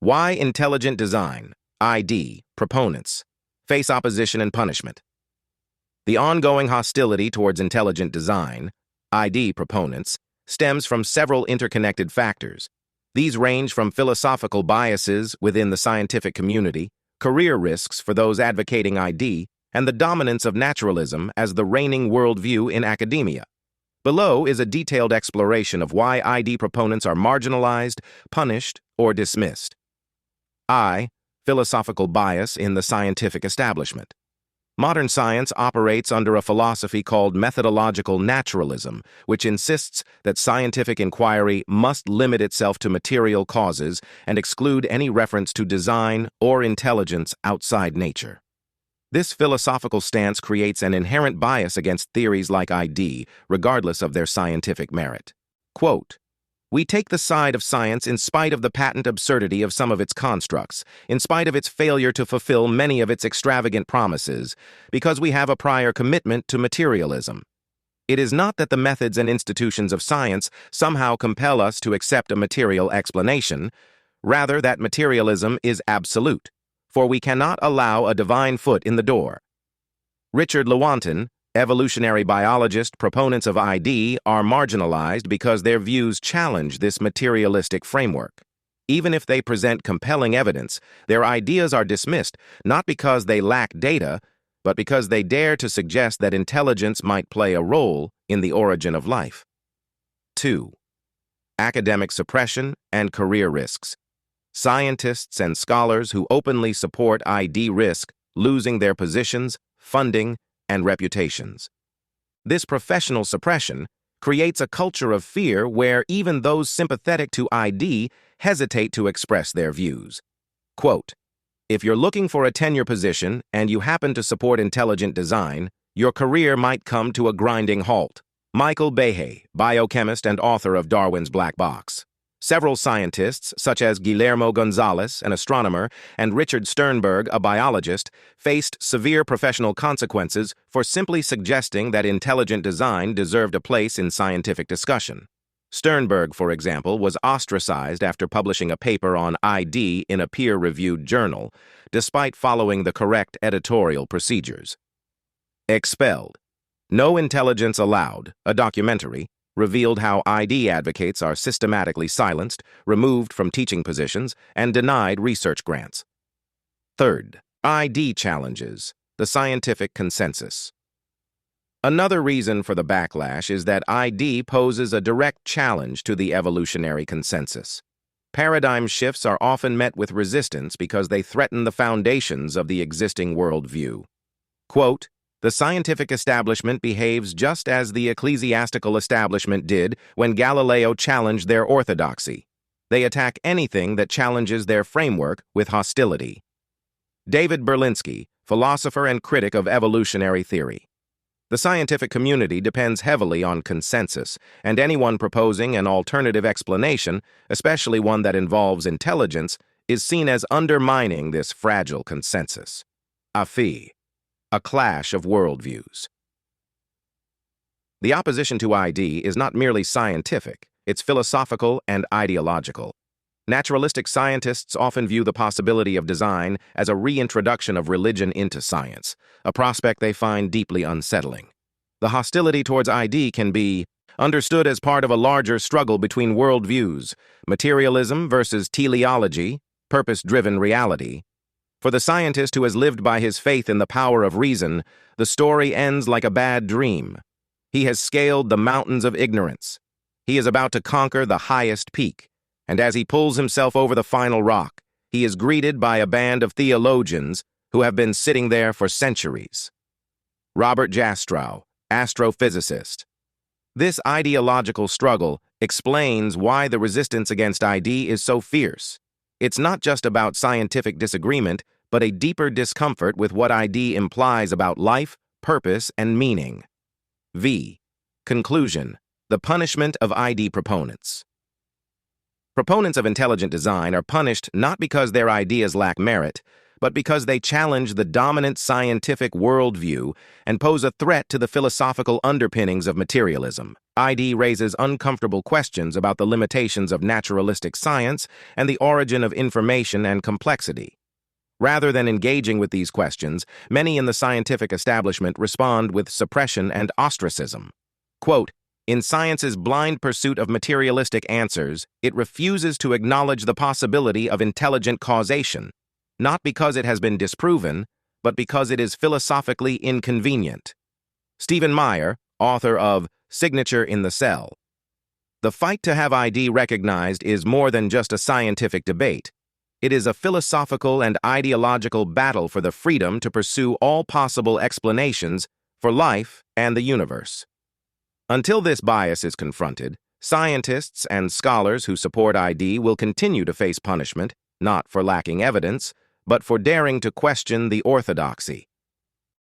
Why intelligent design, ID, proponents, face opposition and punishment. The ongoing hostility towards intelligent design, ID proponents, stems from several interconnected factors. These range from philosophical biases within the scientific community, career risks for those advocating ID, and the dominance of naturalism as the reigning worldview in academia. Below is a detailed exploration of why ID proponents are marginalized, punished, or dismissed. I. Philosophical bias in the scientific establishment. Modern science operates under a philosophy called methodological naturalism, which insists that scientific inquiry must limit itself to material causes and exclude any reference to design or intelligence outside nature. This philosophical stance creates an inherent bias against theories like ID, regardless of their scientific merit. Quote, "We take the side of science in spite of the patent absurdity of some of its constructs, in spite of its failure to fulfill many of its extravagant promises, because we have a prior commitment to materialism. It is not that the methods and institutions of science somehow compel us to accept a material explanation, rather that materialism is absolute, for we cannot allow a divine foot in the door." Richard Lewontin, evolutionary biologist, proponents of ID are marginalized because their views challenge this materialistic framework. Even if they present compelling evidence, their ideas are dismissed not because they lack data, but because they dare to suggest that intelligence might play a role in the origin of life. 2. Academic suppression and career risks. Scientists and scholars who openly support ID risk losing their positions, funding, and reputations. This professional suppression creates a culture of fear where even those sympathetic to ID hesitate to express their views. Quote, "If you're looking for a tenure position and you happen to support intelligent design, your career might come to a grinding halt." Michael Behe, biochemist and author of Darwin's Black Box. Several scientists, such as Guillermo Gonzalez, an astronomer, and Richard Sternberg, a biologist, faced severe professional consequences for simply suggesting that intelligent design deserved a place in scientific discussion. Sternberg, for example, was ostracized after publishing a paper on ID in a peer-reviewed journal, despite following the correct editorial procedures. Expelled. No Intelligence Allowed, a documentary, revealed how ID advocates are systematically silenced, removed from teaching positions, and denied research grants. Third, ID challenges, the scientific consensus. Another reason for the backlash is that ID poses a direct challenge to the evolutionary consensus. Paradigm shifts are often met with resistance because they threaten the foundations of the existing worldview. Quote, "The scientific establishment behaves just as the ecclesiastical establishment did when Galileo challenged their orthodoxy. They attack anything that challenges their framework with hostility." David Berlinski, philosopher and critic of evolutionary theory. The scientific community depends heavily on consensus, and anyone proposing an alternative explanation, especially one that involves intelligence, is seen as undermining this fragile consensus. A clash of worldviews. The opposition to ID is not merely scientific, it's philosophical and ideological. Naturalistic scientists often view the possibility of design as a reintroduction of religion into science, a prospect they find deeply unsettling. The hostility towards ID can be understood as part of a larger struggle between worldviews, materialism versus teleology, purpose-driven reality. For the scientist who has lived by his faith in the power of reason, the story ends like a bad dream. He has scaled the mountains of ignorance. He is about to conquer the highest peak, and as he pulls himself over the final rock, he is greeted by a band of theologians who have been sitting there for centuries. Robert Jastrow, astrophysicist. This ideological struggle explains why the resistance against ID is so fierce. It's not just about scientific disagreement, but a deeper discomfort with what ID implies about life, purpose, and meaning. Conclusion: the punishment of ID proponents. Proponents of intelligent design are punished not because their ideas lack merit, but because they challenge the dominant scientific worldview and pose a threat to the philosophical underpinnings of materialism. ID raises uncomfortable questions about the limitations of naturalistic science and the origin of information and complexity. Rather than engaging with these questions, many in the scientific establishment respond with suppression and ostracism. Quote, "In science's blind pursuit of materialistic answers, it refuses to acknowledge the possibility of intelligent causation, not because it has been disproven, but because it is philosophically inconvenient." Stephen Meyer, author of Signature in the Cell. The fight to have ID recognized is more than just a scientific debate. It is a philosophical and ideological battle for the freedom to pursue all possible explanations for life and the universe. Until this bias is confronted, scientists and scholars who support ID will continue to face punishment, not for lacking evidence, but for daring to question the orthodoxy.